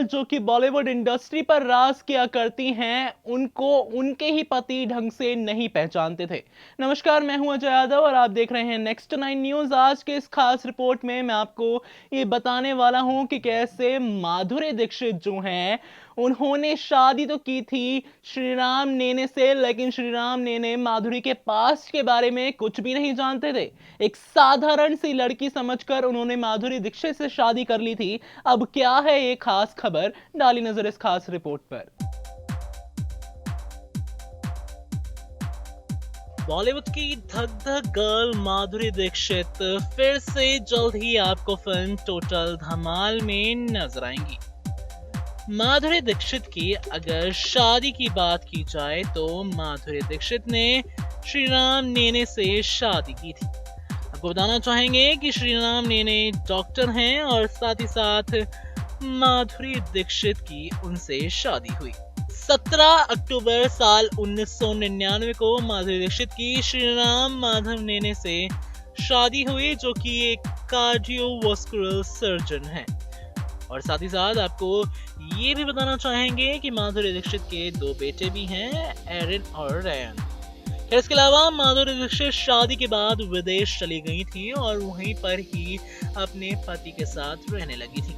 जो कि बॉलीवुड इंडस्ट्री पर राज किया करती हैं, उनको उनके ही पति ढंग से नहीं पहचानते थे। नमस्कार, मैं हूं अजय यादव और आप देख रहे हैं नेक्स्ट 9 न्यूज। आज के इस खास रिपोर्ट में मैं आपको ये बताने वाला हूं कि कैसे माधुरी दीक्षित जो हैं, उन्होंने शादी तो की थी श्रीराम नेने से, लेकिन श्रीराम नेने माधुरी के पास्ट के बारे में कुछ भी नहीं जानते थे। एक साधारण सी लड़की समझकर उन्होंने माधुरी दीक्षित से शादी कर ली थी। अब क्या है ये खास खबर, डाली नजर इस खास रिपोर्ट पर। बॉलीवुड की धक धक गर्ल माधुरी दीक्षित फिर से जल्द ही आपको फिल्म टोटल धमाल में नजर आएंगी। माधुरी दीक्षित की अगर शादी की बात की जाए तो माधुरी दीक्षित ने श्रीराम नेने से शादी की थी। आपको बताना चाहेंगे कि श्रीराम नेने डॉक्टर हैं और साथ ही साथ माधुरी दीक्षित की उनसे शादी हुई। 17 अक्टूबर साल 1999 को माधुरी दीक्षित की श्रीराम माधव नेने से शादी हुई, जो कि एक कार्डियोवास्कुलर सर्जन हैं। और साथ ही साथ आपको ये भी बताना चाहेंगे कि माधुरी दीक्षित के 2 बेटे भी हैं, एरिन और रैन। इसके अलावा माधुरी दीक्षित शादी के बाद विदेश चली गई थी और वहीं पर ही अपने पति के साथ रहने लगी थी।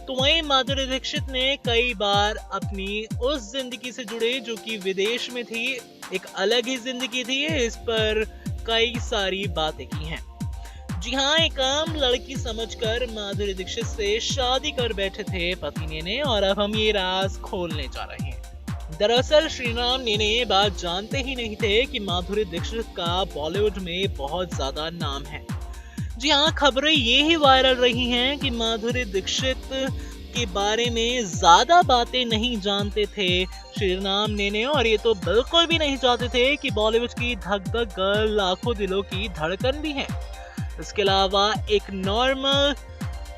तो वहीं माधुरी दीक्षित ने कई बार अपनी उस जिंदगी से जुड़े जो कि विदेश में थी, एक अलग ही जिंदगी थी, इस पर कई सारी बातें की हैं। जी हाँ, एक आम लड़की समझकर माधुरी दीक्षित से शादी कर बैठे थे पति नेने, और अब हम ये राज खोलने जा रहे हैं। दरअसल श्रीराम नेने ये बात जानते ही नहीं थे कि माधुरी दीक्षित का बॉलीवुड में बहुत ज्यादा नाम है। जी हाँ, खबरें ये ही वायरल रही हैं कि माधुरी दीक्षित के बारे में ज्यादा बातें नहीं जानते थे श्रीराम नेने, और ये तो बिल्कुल भी नहीं चाहते थे कि बॉलीवुड की धक धक गर्ल लाखों दिलों की धड़कन भी है। इसके अलावा एक नॉर्मल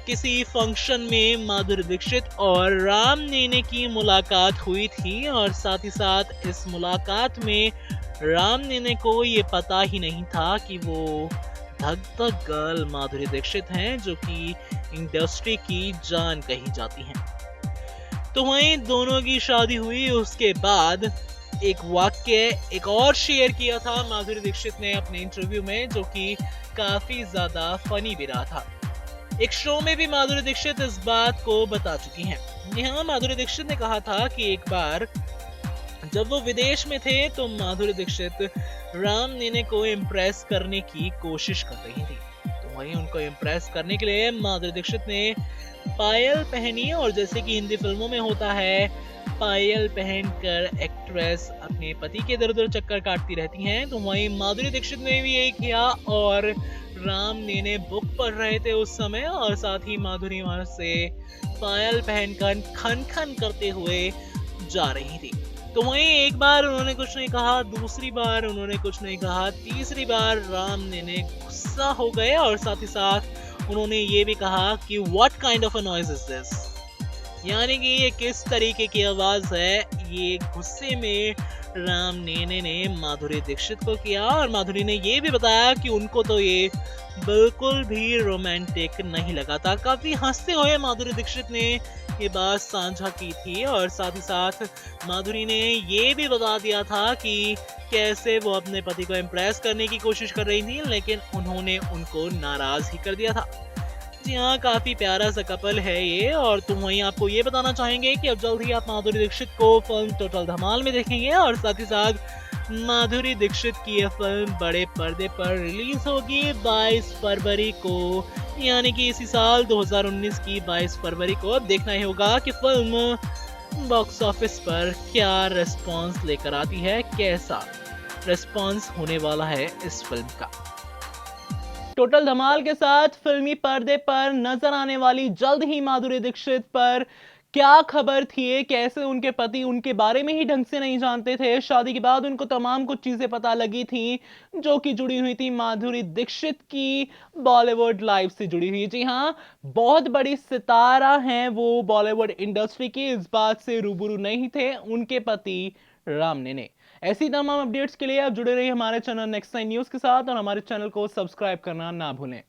किसी फंक्शन में माधुरी दीक्षित और राम नेने की मुलाकात हुई थी, और साथ ही साथ इस मुलाकात में राम नेने को ये पता ही नहीं था कि वो धक धक गर्ल माधुरी दीक्षित हैं, जो कि इंडस्ट्री की जान कही जाती हैं। तो वहीं दोनों की शादी हुई। उसके बाद एक वाक्य एक और शेयर किया था माधुरी दीक्षित ने अपने इंटरव्यू में, जो कि काफी ज्यादा फनी भी रहा था। एक शो में भी माधुरी दीक्षित इस बात को बता चुकी हैं। यहाँ माधुरी दीक्षित ने कहा था कि एक बार जब वो विदेश में थे तो माधुरी दीक्षित राम नेने को इम्प्रेस करने की कोशिश कर रही थी। तो वहीं उनको इम्प्रेस करने के लिए माधुरी दीक्षित ने पायल पहनी, और जैसे कि हिंदी फिल्मों में होता है, पायल पहनकर एक्ट्रेस अपने पति के इधर उधर चक्कर काटती रहती हैं। तो वहीं माधुरी दीक्षित ने भी यही किया, और राम नेने बुक पढ़ रहे थे उस समय, और साथ ही माधुरी वहां से पायल पहनकर खन खन करते हुए जा रही थी। तो वहीं एक बार उन्होंने कुछ नहीं कहा, दूसरी बार उन्होंने कुछ नहीं कहा, तीसरी बार राम नेने गुस्सा हो गए, और साथ ही साथ उन्होंने ये भी कहा कि what kind of a noise is this, यानी कि ये किस तरीके की आवाज है। ये गुस्से में राम नेने ने माधुरी दीक्षित को किया, और माधुरी ने ये भी बताया कि उनको तो ये बिल्कुल भी रोमांटिक नहीं लगा था। काफी हंसते हुए माधुरी दीक्षित ने ये बात साझा की थी, और साथ ही साथ माधुरी ने ये भी बता दिया था कि कैसे वो अपने पति को इम्प्रेस करने की कोशिश कर रही थी, लेकिन उन्होंने उनको नाराज ही कर दिया था। जी हाँ, काफी प्यारा सा कपल है ये। और तुम वहीं आपको ये बताना चाहेंगे कि अब जल्द ही आप माधुरी दीक्षित को फिल्म टोटल धमाल में देखेंगे, और साथ ही साथ माधुरी दीक्षित की यह फिल्म बड़े पर्दे पर रिलीज होगी 22 फरवरी को, यानी कि इसी साल 2019 की 22 फरवरी को। अब देखना ही होगा कि फिल्म बॉक्स ऑफिस पर क्या रिस्पॉन्स लेकर आती है, कैसा रिस्पॉन्स होने वाला है इस फिल्म का। टोटल धमाल के साथ फिल्मी पर्दे पर नजर आने वाली जल्द ही माधुरी दीक्षित पर क्या खबर थी, कैसे उनके पति उनके बारे में ही ढंग से नहीं जानते थे। शादी के बाद उनको तमाम कुछ चीजें पता लगी थी, जो कि जुड़ी हुई थी माधुरी दीक्षित की बॉलीवुड लाइफ से जुड़ी हुई। जी हाँ, बहुत बड़ी सितारा हैं वो बॉलीवुड इंडस्ट्री की, इस बात से रूबरू नहीं थे उनके पति राम नेने। ऐसी तमाम अपडेट्स के लिए आप जुड़े रहिए हमारे चैनल नेक्स्ट 9 न्यूज के साथ, और हमारे चैनल को सब्सक्राइब करना ना भूलें।